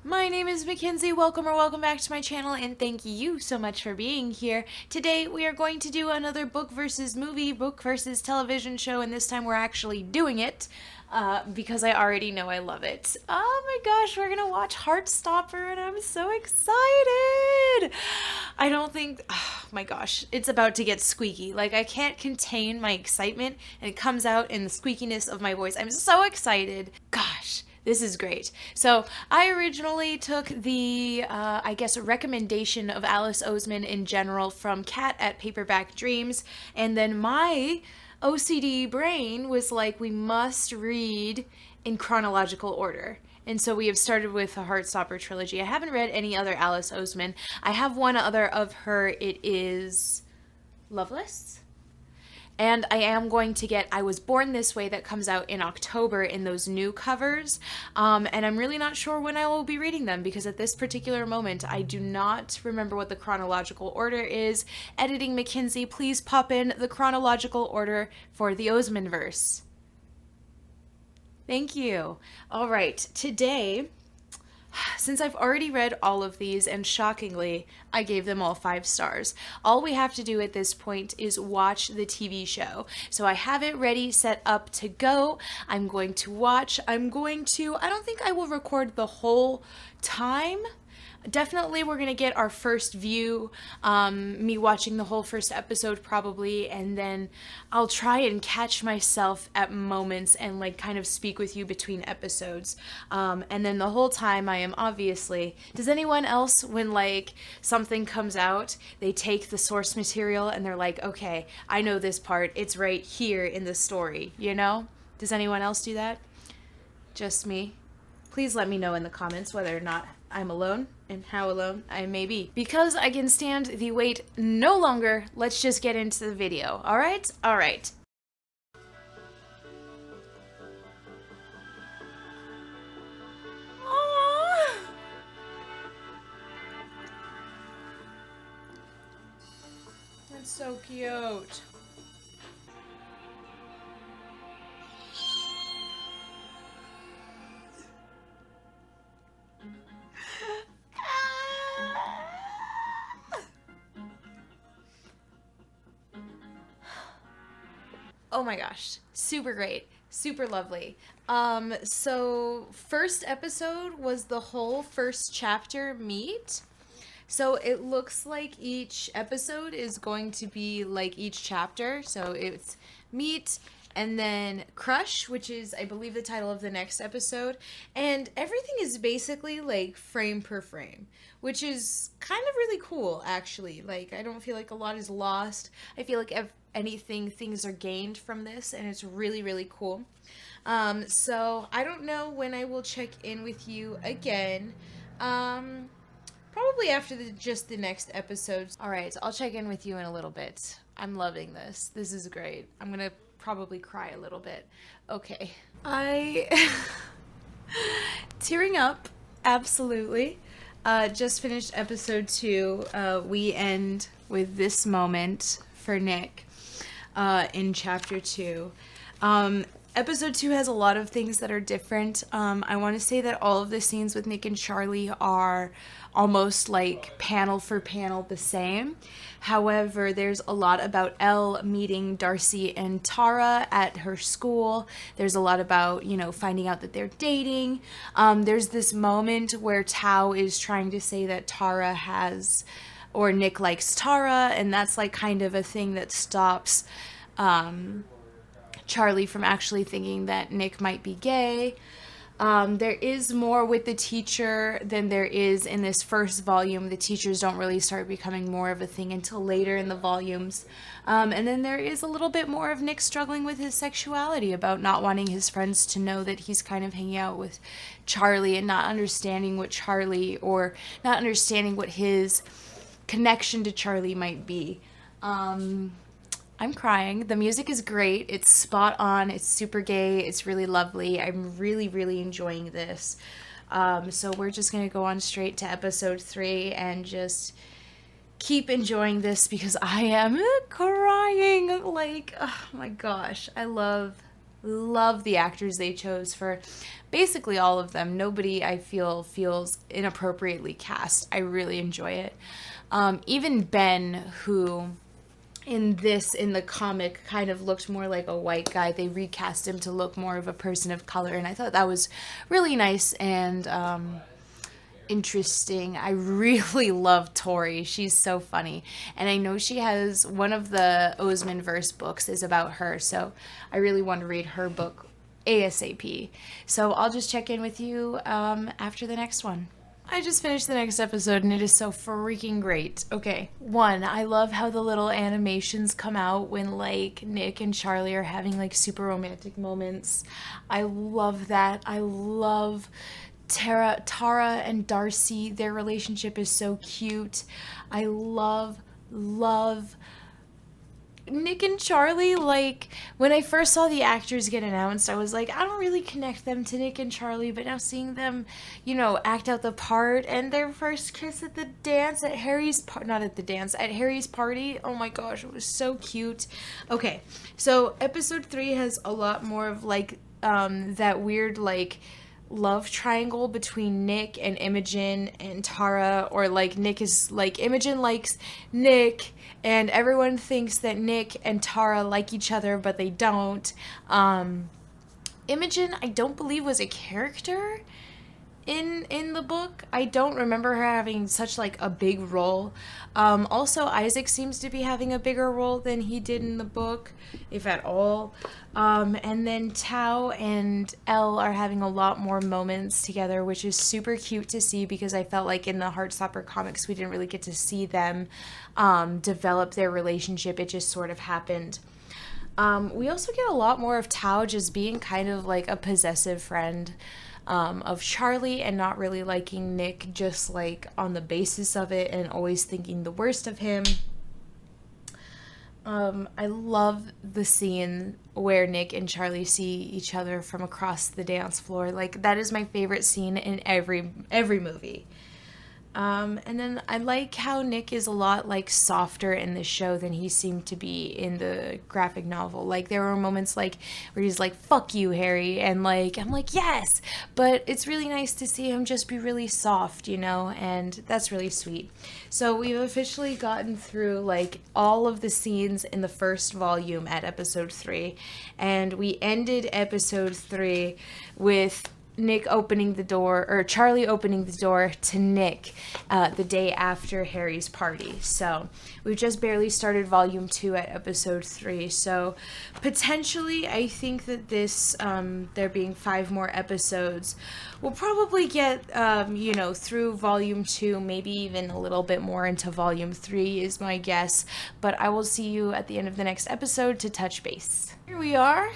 My name is Mackenzie. Welcome back to my channel, and thank you so much for being here. Today we are going to do another book versus movie, book versus television show, and this time we're actually doing it because I already know I love it. Oh my gosh, we're gonna watch Heartstopper, and I'm so excited! I don't think, oh my gosh, it's about to get squeaky. Like, I can't contain my excitement, and it comes out in the squeakiness of my voice. I'm so excited. Gosh. This is great. So I originally took the, I guess, recommendation of Alice Oseman in general from Cat at Paperback Dreams, and then my OCD brain was like, we must read in chronological order. And so we have started with the Heartstopper trilogy. I haven't read any other Alice Oseman. I have one other of her. It is Loveless. And I am going to get I Was Born This Way that comes out in October in those new covers. And I'm really not sure when I will be reading them because at this particular moment, I do not remember what the chronological order is. Editing Mackenzie, please pop in the chronological order for the Oseman verse. Thank you. All right, today, since I've already read all of these, and shockingly, I gave them all 5 stars, all we have to do at this point is watch the TV show. So I have it ready, set up to go. I'm going to watch. I don't think I will record the whole time. Definitely we're gonna get our first view, me watching the whole first episode probably, and then I'll try and catch myself at moments and like kind of speak with you between episodes. And then the whole time I am obviously, does anyone else, when like something comes out, they take the source material and they're like, okay, I know this part, it's right here in the story, you know? Does anyone else do that? Just me? Please let me know in the comments whether or not I'm alone and how alone I may be. Because I can stand the wait no longer, let's just get into the video, alright? Alright. That's so cute. Oh my gosh, super great, super lovely. So first episode was the whole first chapter meet. So it looks like each episode is going to be like each chapter. So it's meet and then crush, which is I believe the title of the next episode. And everything is basically like frame per frame, which is kind of really cool actually. Like I don't feel like a lot is lost. I feel like anything, things are gained from this, and it's really, really cool. So I don't know when I will check in with you again. Probably after just the next episodes. All right, I'll check in with you in a little bit. I'm loving this. This is great. I'm gonna probably cry a little bit. Okay. Tearing up, absolutely. Just finished episode 2. We end with this moment for Nick. In chapter 2. Episode 2 has a lot of things that are different. I want to say that all of the scenes with Nick and Charlie are almost like panel for panel the same. However, there's a lot about Elle meeting Darcy and Tara at her school. There's a lot about, finding out that they're dating. There's this moment where Tao is trying to say that Tara has... or Nick likes Tara, and that's like kind of a thing that stops Charlie from actually thinking that Nick might be gay. There is more with the teacher than there is in this first volume. The teachers don't really start becoming more of a thing until later in the volumes. And then there is a little bit more of Nick struggling with his sexuality, about not wanting his friends to know that he's kind of hanging out with Charlie and not understanding what Charlie, or not understanding what his connection to Charlie might be. I'm crying. The music is great. It's spot on. It's super gay. It's really lovely. I'm really, really enjoying this. So we're just going to go on straight to episode 3 and just keep enjoying this because I am crying. Like, oh my gosh. I love love the actors they chose for basically all of them. Nobody I feel feels inappropriately cast. I really enjoy it. Even Ben, who in the comic kind of looked more like a white guy, they recast him to look more of a person of color, and I thought that was really nice and interesting. I really love Tori. She's so funny. And I know she has one of the Oseman verse books is about her. So I really want to read her book ASAP. So I'll just check in with you after the next one. I just finished the next episode and it is so freaking great. Okay, one, I love how the little animations come out when like Nick and Charlie are having like super romantic moments. I love that. I love Tara and Darcy. Their relationship is so cute. I love Nick and Charlie. Like, when I first saw the actors get announced, I was like, I don't really connect them to Nick and Charlie, but now seeing them, you know, act out the part and their first kiss at the dance at Harry's not at the dance, at Harry's party, oh my gosh, it was so cute. Okay, so episode 3 has a lot more of like that weird like love triangle between Nick and Imogen and Tara, or like Nick is like Imogen likes Nick and everyone thinks that Nick and Tara like each other, but they don't. Imogen, I don't believe, was a character in the book. I don't remember her having such like a big role. Also, Isaac seems to be having a bigger role than he did in the book, if at all. And then Tao and Elle are having a lot more moments together, which is super cute to see, because I felt like in the Heartstopper comics we didn't really get to see them develop their relationship. It just sort of happened. We also get a lot more of Tao just being kind of like a possessive friend of Charlie and not really liking Nick, just like on the basis of it and always thinking the worst of him. I love the scene where Nick and Charlie see each other from across the dance floor. Like, that is my favorite scene in every movie. And then I like how Nick is a lot like softer in the show than he seemed to be in the graphic novel. Like, there were moments like where he's like, fuck you, Harry, and like I'm like, yes, but it's really nice to see him just be really soft, you know, and that's really sweet. So we've officially gotten through like all of the scenes in the first volume at episode 3, and we ended episode 3 with Nick opening the door, or Charlie opening the door to Nick the day after Harry's party. So we've just barely started volume 2 at episode 3. So potentially I think that this, there being 5 more episodes, we'll probably get, you know, through volume 2, maybe even a little bit more into volume 3 is my guess. But I will see you at the end of the next episode to touch base. Here we are.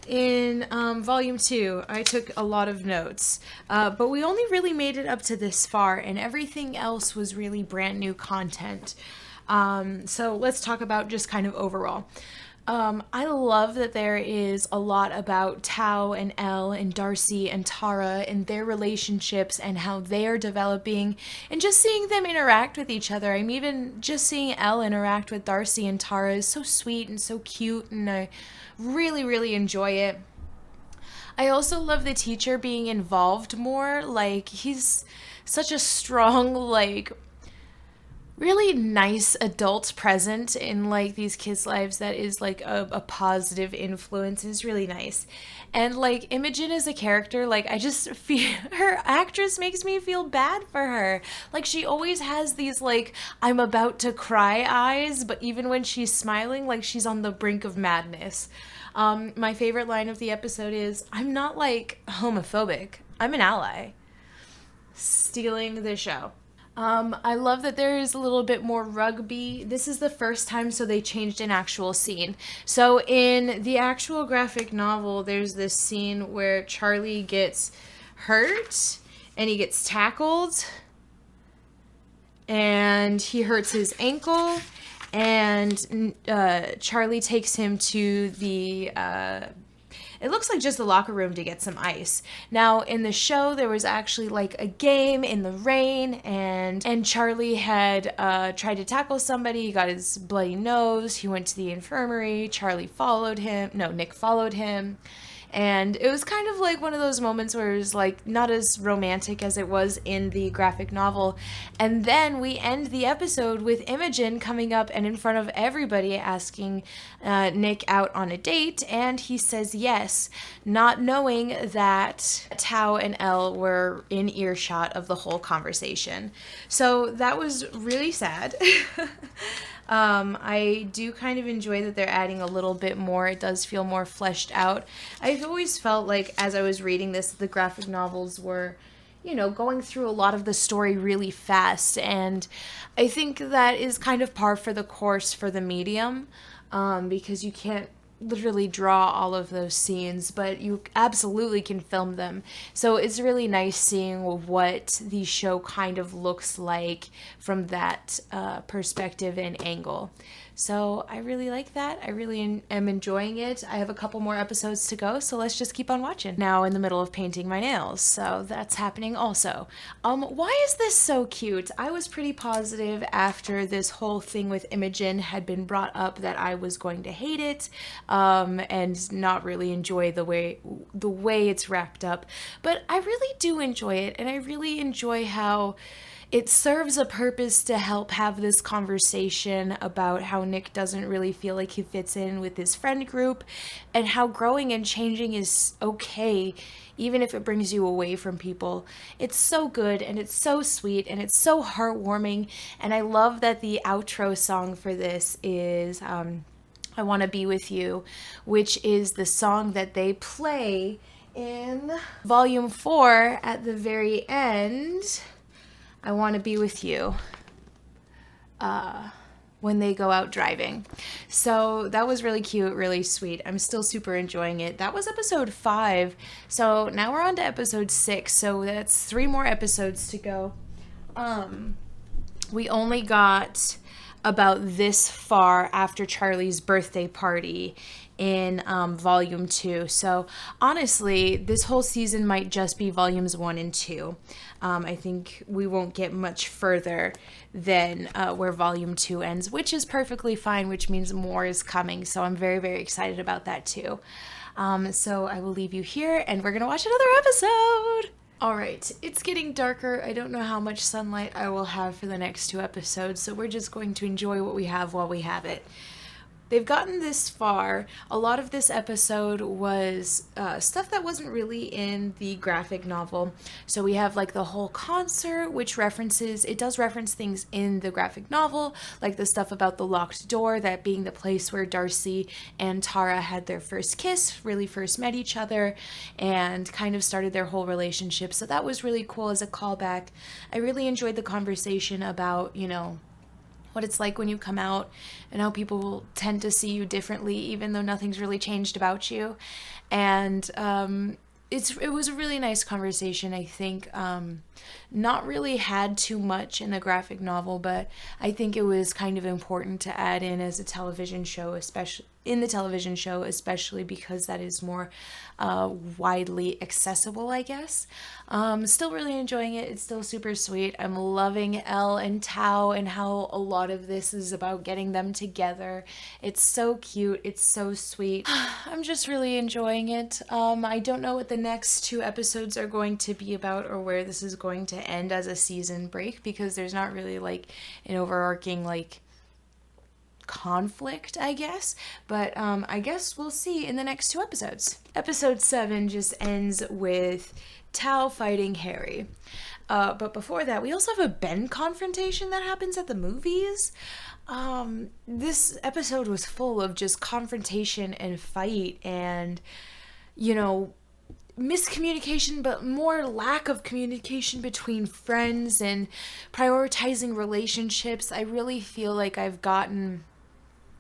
In volume 2, I took a lot of notes, but we only really made it up to this far, and everything else was really brand new content. So let's talk about just kind of overall. I love that there is a lot about Tao and Elle and Darcy and Tara and their relationships and how they are developing, and just seeing them interact with each other. I'm even just seeing Elle interact with Darcy and Tara is so sweet and so cute, and I really enjoy it. I also love the teacher being involved more. Like, he's such a strong, like, really nice adult present in like these kids' lives that is like a positive influence. Is really nice. And like Imogen as a character, like I just feel her actress makes me feel bad for her. Like, she always has these like I'm about to cry eyes, but even when she's smiling, like she's on the brink of madness. My favorite line of the episode is, I'm not like homophobic, I'm an ally. Stealing the show. I love that there is a little bit more rugby. This is the first time, so they changed an actual scene. So in the actual graphic novel, there's this scene where Charlie gets hurt and he gets tackled and he hurts his ankle, and Charlie takes him to the it looks like just the locker room to get some ice. Now, in the show, there was actually like a game in the rain, and Charlie had tried to tackle somebody. He got his bloody nose. He went to the infirmary. Nick followed him. And it was kind of like one of those moments where it was like not as romantic as it was in the graphic novel. And then we end the episode with Imogen coming up and in front of everybody asking Nick out on a date. And he says yes, not knowing that Tao and Elle were in earshot of the whole conversation. So that was really sad. I do kind of enjoy that they're adding a little bit more. It does feel more fleshed out. I've always felt like as I was reading this, the graphic novels were, going through a lot of the story really fast. And I think that is kind of par for the course for the medium, because you can't literally draw all of those scenes, but you absolutely can film them. So it's really nice seeing what the show kind of looks like from that perspective and angle. So I really like that. I really am enjoying it. I have a couple more episodes to go, so let's just keep on watching. Now in the middle of painting my nails, so that's happening also. Why is this so cute? I was pretty positive after this whole thing with Imogen had been brought up that I was going to hate it and not really enjoy the way it's wrapped up. But I really do enjoy it, and I really enjoy how it serves a purpose to help have this conversation about how Nick doesn't really feel like he fits in with his friend group, and how growing and changing is okay, even if it brings you away from people. It's so good, and it's so sweet, and it's so heartwarming, and I love that the outro song for this is I Want to Be With You, which is the song that they play in Volume 4 at the very end. I Want to Be With You when they go out driving. So that was really cute, really sweet. I'm still super enjoying it. That was episode 5. So now we're on to episode 6. So that's 3 more episodes to go. We only got about this far after Charlie's birthday party in volume 2. So honestly, this whole season might just be volumes 1 and 2. I think we won't get much further than where volume 2 ends, which is perfectly fine, which means more is coming. So I'm very, very excited about that too. So I will leave you here, and we're gonna watch another episode. All right, it's getting darker. I don't know how much sunlight I will have for the next 2 episodes, so we're just going to enjoy what we have while we have it. They've gotten this far. A lot of this episode was stuff that wasn't really in the graphic novel. So we have like the whole concert, which it does reference things in the graphic novel, like the stuff about the locked door, that being the place where Darcy and Tara had their first kiss, really first met each other, and kind of started their whole relationship. So that was really cool as a callback. I really enjoyed the conversation about, what it's like when you come out and how people tend to see you differently even though nothing's really changed about you. And it was a really nice conversation. I think not really had too much in the graphic novel, but I think it was kind of important to add in as a television show, especially because that is more widely accessible, I guess. Still really enjoying it. It's still super sweet. I'm loving Elle and Tao and how a lot of this is about getting them together. It's so cute. It's so sweet. I'm just really enjoying it. I don't know what the next 2 episodes are going to be about or where this is going to end as a season break, because there's not really like an overarching conflict, I guess, but I guess we'll see in the next 2 episodes. Episode 7 just ends with Tao fighting Harry. But before that, we also have a Ben confrontation that happens at the movies. This episode was full of just confrontation and fight and, miscommunication, but more lack of communication between friends and prioritizing relationships. I really feel like I've gotten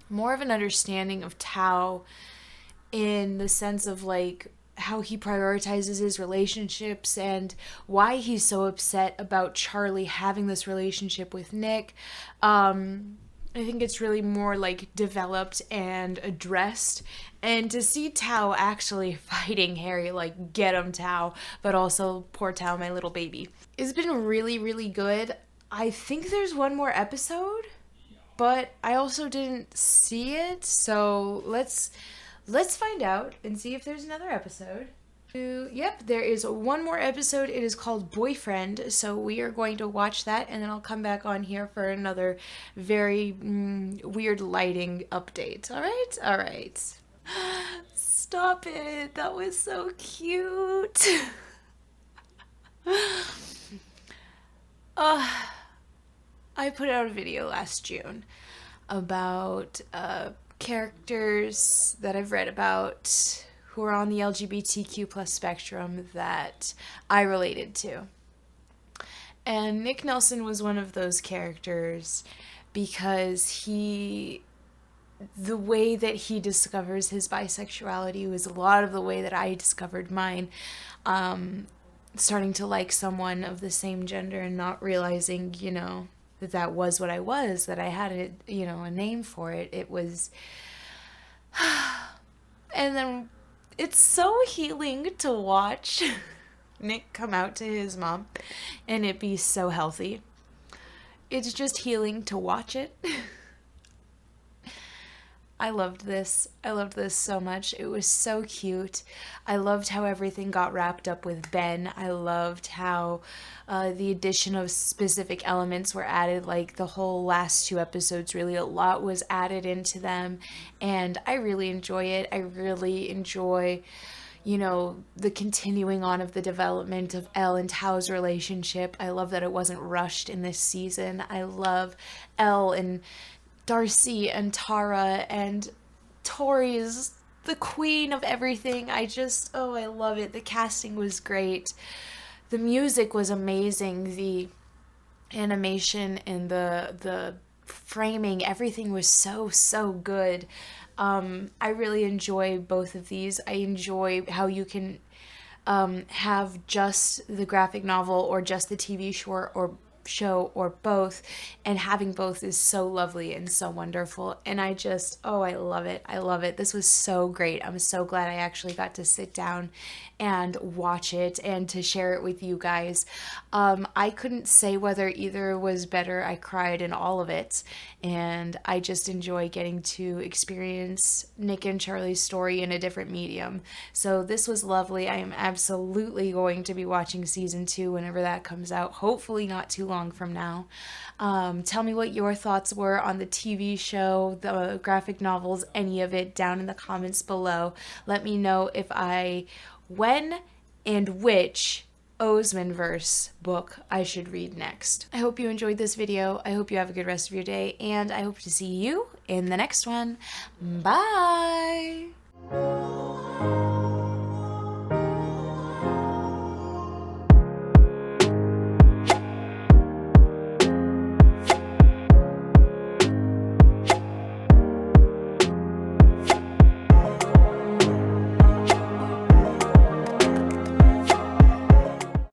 more of an understanding of Tao in the sense of how he prioritizes his relationships and why he's so upset about Charlie having this relationship with Nick. I think it's really more developed and addressed, And to see Tao actually fighting Harry, like, get him, Tao, but also poor Tao, my little baby. It's been really, really good. I think there's one more episode, but I also didn't see it, so let's find out and see if there's another episode. Yep, there is one more episode. It is called Boyfriend, so we are going to watch that, and then I'll come back on here for another very weird lighting update. All right? All right. Stop it. That was so cute. I put out a video last June about characters that I've read about who are on the LGBTQ plus spectrum that I related to. And Nick Nelson was one of those characters because the way that he discovers his bisexuality was a lot of the way that I discovered mine. Starting to like someone of the same gender and not realizing, that was what I was, that I had a name for it. It was, and then it's so healing to watch Nick come out to his mom and it be so healthy. It's just healing to watch it. I loved this. I loved this so much. It was so cute. I loved how everything got wrapped up with Ben. I loved how the addition of specific elements were added, like the whole last two episodes, really a lot was added into them. And I really enjoy it. I really enjoy, the continuing on of the development of Elle and Tao's relationship. I love that it wasn't rushed in this season. I love Elle and Darcy and Tara, and Tori is the queen of everything. I love it. The casting was great. The music was amazing. The animation and the framing, everything was so good. I really enjoy both of these. I enjoy how you can have just the graphic novel or just the TV show or both, and having both is so lovely and so wonderful. And I love it. I love it. This was so great. I'm so glad I actually got to sit down and watch it and to share it with you guys. I couldn't say whether either was better. I cried in all of it, and I just enjoy getting to experience Nick and Charlie's story in a different medium. So this was lovely. I am absolutely going to be watching season 2 whenever that comes out, hopefully not too long from now. Tell me what your thoughts were on the TV show, the graphic novels, any of it down in the comments below. Let me know when and which Oseman verse book I should read next. I hope you enjoyed this video. I hope you have a good rest of your day, and I hope to see you in the next one. Bye!